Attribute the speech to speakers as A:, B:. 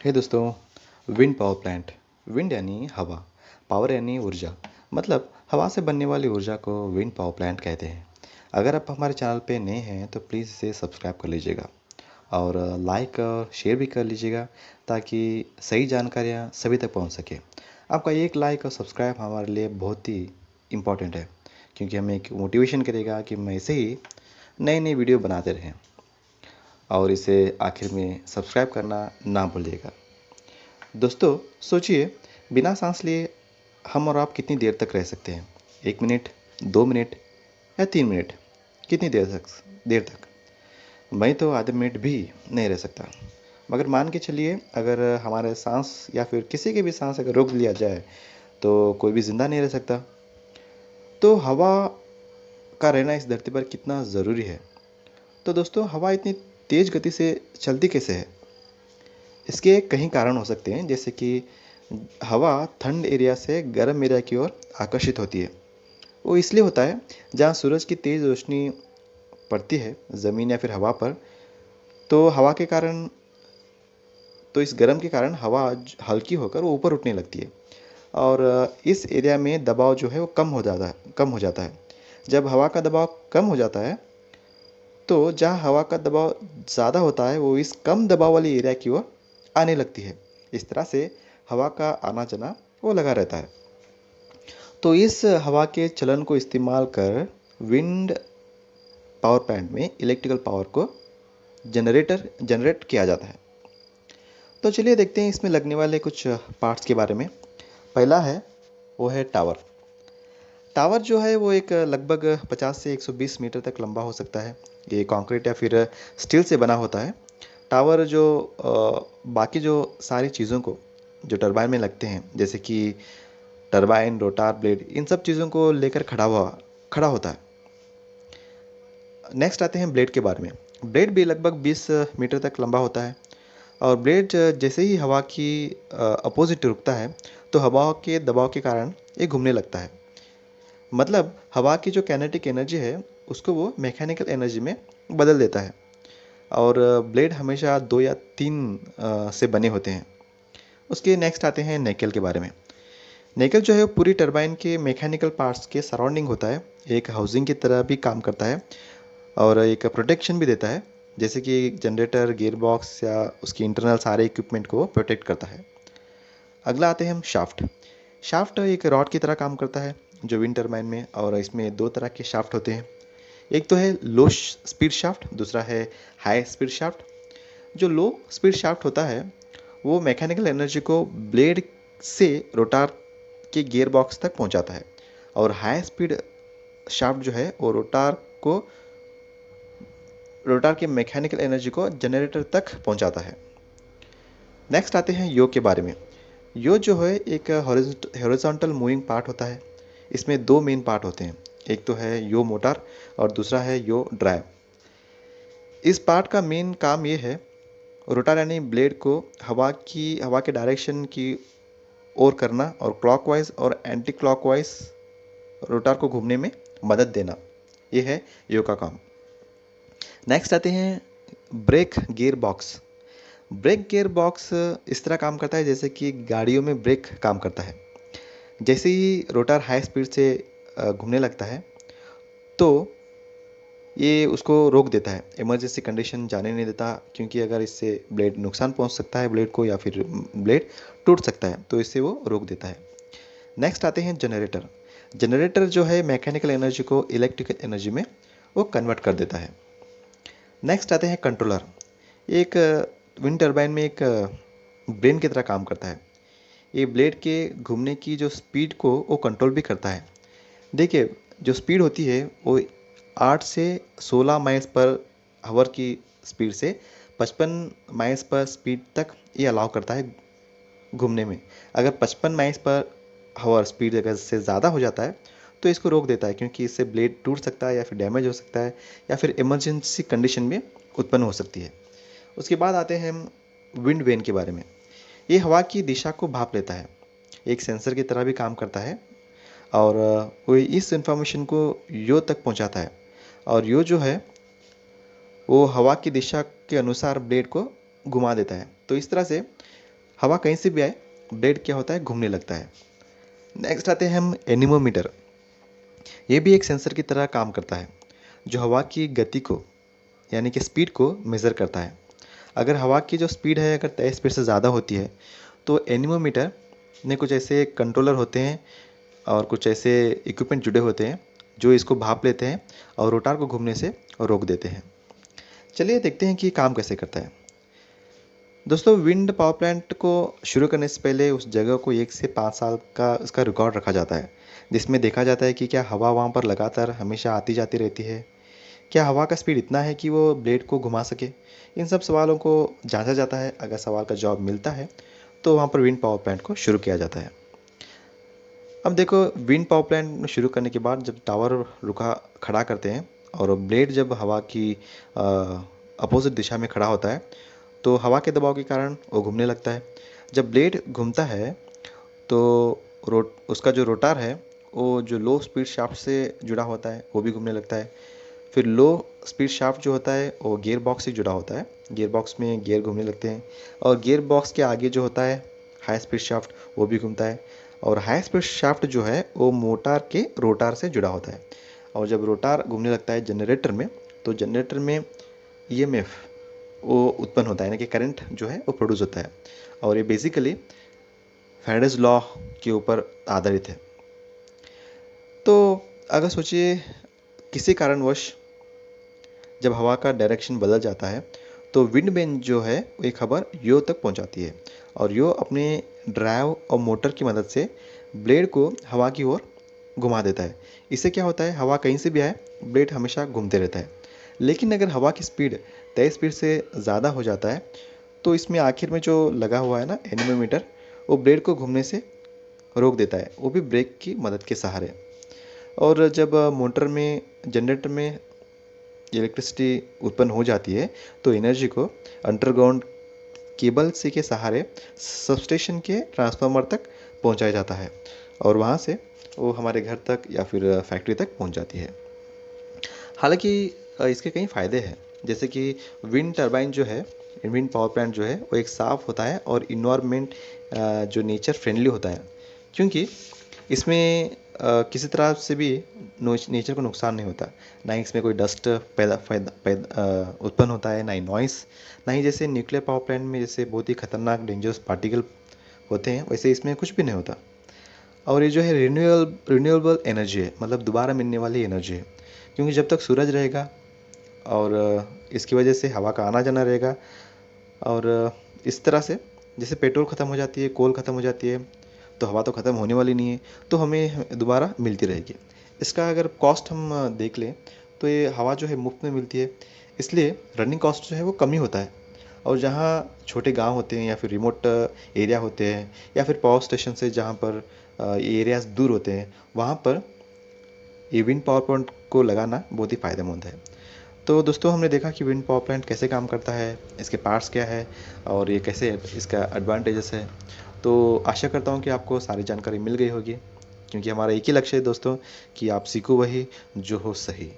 A: हे दोस्तों, wind power plant. Wind यानी हवा, पावर यानी ऊर्जा। मतलब हवा से बनने वाली ऊर्जा को विंड पावर प्लांट कहते हैं। अगर आप हमारे चैनल पे नए हैं तो प्लीज़ इसे सब्सक्राइब कर लीजिएगा और लाइक और शेयर भी कर लीजिएगा ताकि सही जानकारियाँ सभी तक पहुंच सके। आपका एक लाइक और सब्सक्राइब हमारे लिए बहुत ही इम्पोर्टेंट है, क्योंकि हमें एक मोटिवेशन करेगा कि हम ऐसे ही नई नई वीडियो बनाते रहें। और इसे आखिर में सब्सक्राइब करना ना भूलिएगा। दोस्तों, सोचिए, बिना सांस लिए हम और आप कितनी देर तक रह सकते हैं? 1 मिनट, 2 मिनट या 3 मिनट? कितनी देर तक? मैं तो आधे मिनट भी नहीं रह सकता। मगर मान के चलिए, अगर हमारे सांस या फिर किसी की भी सांस अगर रोक लिया जाए तो कोई भी ज़िंदा नहीं रह सकता। तो हवा का रहना इस धरती पर कितना ज़रूरी है। तो दोस्तों, हवा इतनी तेज़ गति से चलती कैसे है? इसके कई कारण हो सकते हैं, जैसे कि हवा ठंड एरिया से गर्म एरिया की ओर आकर्षित होती है। वो इसलिए होता है जहाँ सूरज की तेज़ रोशनी पड़ती है ज़मीन या फिर हवा पर। तो हवा के कारण तो इस गर्म के कारण हवा हल्की होकर वो ऊपर उठने लगती है और इस एरिया में दबाव जो है वो कम हो जाता है। जब हवा का दबाव कम हो जाता है तो जहाँ हवा का दबाव ज़्यादा होता है वो इस कम दबाव वाली एरिया की ओर आने लगती है। इस तरह से हवा का आना जाना वो लगा रहता है। तो इस हवा के चलन को इस्तेमाल कर विंड पावर प्लांट में इलेक्ट्रिकल पावर को जनरेट किया जाता है। तो चलिए देखते हैं इसमें लगने वाले कुछ पार्ट्स के बारे में। पहला है, वो है टावर। टावर जो है वो एक लगभग 50 से 120 मीटर तक लंबा हो सकता है। ये कंक्रीट या फिर स्टील से बना होता है। टावर जो बाकी जो सारी चीज़ों को जो टरबाइन में लगते हैं, जैसे कि टरबाइन, रोटार, ब्लेड, इन सब चीज़ों को लेकर खड़ा होता है। नेक्स्ट आते हैं ब्लेड के बारे में। ब्लेड भी लगभग 20 मीटर तक लंबा होता है और ब्लेड जैसे ही हवा की अपोजिट रुकता है तो हवा के दबाव के कारण ये घूमने लगता है। मतलब हवा की जो काइनेटिक एनर्जी है उसको वो मैकेनिकल एनर्जी में बदल देता है। और ब्लेड हमेशा 2 या 3 से बने होते हैं। उसके नेक्स्ट आते हैं नेकेल के बारे में। नेकेल जो है वो पूरी टरबाइन के मैकेनिकल पार्ट्स के सराउंडिंग होता है। एक हाउसिंग की तरह भी काम करता है और एक प्रोटेक्शन भी देता है, जैसे कि जनरेटर, गियर बॉक्स या उसकी इंटरनल सारे इक्विपमेंट को प्रोटेक्ट करता है। अगला आते हैं हम शाफ्ट। शाफ्ट एक रॉड की तरह काम करता है जो विंड टरबाइन में, और इसमें 2 तरह के शाफ्ट होते हैं। एक तो है लो स्पीड शाफ्ट, दूसरा है हाई स्पीड शाफ्ट। जो लो स्पीड शाफ्ट होता है वो मैकेनिकल एनर्जी को ब्लेड से रोटार के गियर बॉक्स तक पहुंचाता है, और हाई स्पीड शाफ्ट जो है वो रोटार के मैकेनिकल एनर्जी को जनरेटर तक पहुंचाता है। नेक्स्ट आते हैं यो के बारे में। यो जो है एक हॉरिजॉन्टल मूविंग पार्ट होता है। इसमें 2 मेन पार्ट होते हैं, एक तो है यो मोटर और दूसरा है यो ड्राइव। इस पार्ट का मेन काम ये है, रोटार यानी ब्लेड को हवा के डायरेक्शन की ओर करना और क्लॉकवाइज और एंटी क्लॉकवाइज रोटार को घूमने में मदद देना। ये है यो का काम। नेक्स्ट आते हैं brake gear box. Brake gear box इस तरह काम करता है जैसे कि गाड़ियों में ब्रेक काम करता है। जैसे ही रोटार हाई स्पीड से घूमने लगता है तो ये उसको रोक देता है, इमरजेंसी कंडीशन जाने नहीं देता, क्योंकि अगर इससे ब्लेड नुकसान पहुंच सकता है ब्लेड को, या फिर ब्लेड टूट सकता है, तो इससे वो रोक देता है। नेक्स्ट आते हैं जनरेटर। जनरेटर जो है मैकेनिकल एनर्जी को इलेक्ट्रिकल एनर्जी में वो कन्वर्ट कर देता है। नेक्स्ट आते हैं कंट्रोलर। एक विंड टरबाइन में एक ब्रेन की तरह काम करता है। ये ब्लेड के घूमने की जो स्पीड को वो कंट्रोल भी करता है। देखिए, जो स्पीड होती है वो 8 से 16 माइल्स पर आवर की स्पीड से 55 माइल्स पर स्पीड तक ये अलाउ करता है घूमने में। अगर 55 माइल्स पर आवर स्पीड अगर से ज़्यादा हो जाता है तो इसको रोक देता है, क्योंकि इससे ब्लेड टूट सकता है या फिर डैमेज हो सकता है या फिर इमरजेंसी कंडीशन में उत्पन्न हो सकती है। उसके बाद आते हैं हम विंड वेन के बारे में। ये हवा की दिशा को भाप लेता है, एक सेंसर की तरह भी काम करता है, और वो इस इंफॉर्मेशन को यो तक पहुंचाता है, और यो जो है वो हवा की दिशा के अनुसार ब्लेड को घुमा देता है। तो इस तरह से हवा कहीं से भी आए, ब्लेड क्या होता है, घूमने लगता है। नेक्स्ट आते हैं हम एनीमोमीटर। ये भी एक सेंसर की तरह काम करता है, जो हवा की गति को यानी कि स्पीड को मेज़र करता है। अगर हवा की जो स्पीड है अगर तय स्पीड से ज़्यादा होती है, तो एनीमोमीटर में कुछ ऐसे कंट्रोलर होते हैं और कुछ ऐसे इक्विपमेंट जुड़े होते हैं जो इसको भाप लेते हैं और रोटार को घूमने से रोक देते हैं। चलिए देखते हैं कि ये काम कैसे करता है। दोस्तों, विंड पावर प्लांट को शुरू करने से पहले उस जगह को 1 से 5 साल का उसका रिकॉर्ड रखा जाता है, जिसमें देखा जाता है कि क्या हवा वहाँ पर लगातार हमेशा आती जाती रहती है, क्या हवा का स्पीड इतना है कि वो ब्लेड को घुमा सके। इन सब सवालों को जांचा जाता है। अगर सवाल का जवाब मिलता है तो वहाँ पर विंड पावर प्लांट को शुरू किया जाता है। अब देखो, विंड पावर प्लांट शुरू करने के बाद जब टावर रुका खड़ा करते हैं और ब्लेड जब हवा की अपोजिट दिशा में खड़ा होता है, तो हवा के दबाव के कारण वो घूमने लगता है। जब ब्लेड घूमता है तो उसका जो रोटार है वो जो लो स्पीड शाफ्ट से जुड़ा होता है वो भी घूमने लगता है। फिर लो स्पीड शाफ्ट जो होता है वो गियर बॉक्स से जुड़ा होता है, गियर बॉक्स में गियर घूमने लगते हैं। और गियर बॉक्स के आगे जो होता है हाई स्पीड शाफ्ट, वो भी घूमता है। और हाई स्पीड शाफ्ट जो है वो मोटर के रोटार से जुड़ा होता है। और जब रोटार घूमने लगता है जनरेटर में, तो जनरेटर में ईएमएफ वो उत्पन्न होता है, यानी कि करंट जो है वो प्रोड्यूस होता है। और ये बेसिकली फैराडेज लॉ के ऊपर आधारित है। तो अगर सोचिए किसी कारणवश जब हवा का डायरेक्शन बदल जाता है, तो विंड वेन जो है वो एक खबर यो तक पहुंचाती है और यो अपने ड्राइव और मोटर की मदद से ब्लेड को हवा की ओर घुमा देता है। इससे क्या होता है, हवा कहीं से भी आए, ब्लेड हमेशा घूमते रहता है। लेकिन अगर हवा की स्पीड तय स्पीड से ज़्यादा हो जाता है, तो इसमें आखिर में जो लगा हुआ है ना एनीमोमीटर, वो ब्लेड को घूमने से रोक देता है, वो भी ब्रेक की मदद के सहारे। और जब मोटर में जनरेटर में इलेक्ट्रिसिटी उत्पन्न हो जाती है, तो एनर्जी को अंडरग्राउंड केबल से के सहारे सबस्टेशन के ट्रांसफार्मर तक पहुंचाया जाता है और वहां से वो हमारे घर तक या फिर फैक्ट्री तक पहुंच जाती है। हालांकि इसके कई फ़ायदे हैं, जैसे कि विंड टरबाइन जो है, विंड पावर प्लांट जो है वो एक साफ़ होता है और इन्वायरमेंट जो नेचर फ्रेंडली होता है, क्योंकि इसमें किसी तरह से भी नेचर को नुकसान नहीं होता। ना ही इसमें कोई डस्ट उत्पन्न होता है, ना ही नॉइस, ना ही जैसे न्यूक्लियर पावर प्लांट में जैसे बहुत ही खतरनाक डेंजरस पार्टिकल होते हैं, वैसे इसमें कुछ भी नहीं होता। और ये जो है रिन्यूएबल एनर्जी है, मतलब दोबारा मिलने वाली एनर्जी है, क्योंकि जब तक सूरज रहेगा और इसकी वजह से हवा का आना जाना रहेगा। और इस तरह से जैसे पेट्रोल ख़त्म हो जाती है, कोल ख़त्म हो जाती है, तो हवा तो ख़त्म होने वाली नहीं है, तो हमें दोबारा मिलती रहेगी। इसका अगर कॉस्ट हम देख लें, तो ये हवा जो है मुफ्त में मिलती है, इसलिए रनिंग कॉस्ट जो है वो कम ही होता है। और जहाँ छोटे गांव होते हैं या फिर रिमोट एरिया होते हैं या फिर पावर स्टेशन से जहाँ पर एरियाज दूर होते हैं, वहाँ पर ये विंड पावर प्लांट को लगाना बहुत ही फ़ायदेमंद है। तो दोस्तों, हमने देखा कि विंड पावर प्लांट कैसे काम करता है, इसके पार्ट्स क्या है और ये कैसे इसका एडवांटेजेस है। तो आशा करता हूँ कि आपको सारी जानकारी मिल गई होगी, क्योंकि हमारा एक ही लक्ष्य है दोस्तों, कि आप सीखो वही जो हो सही।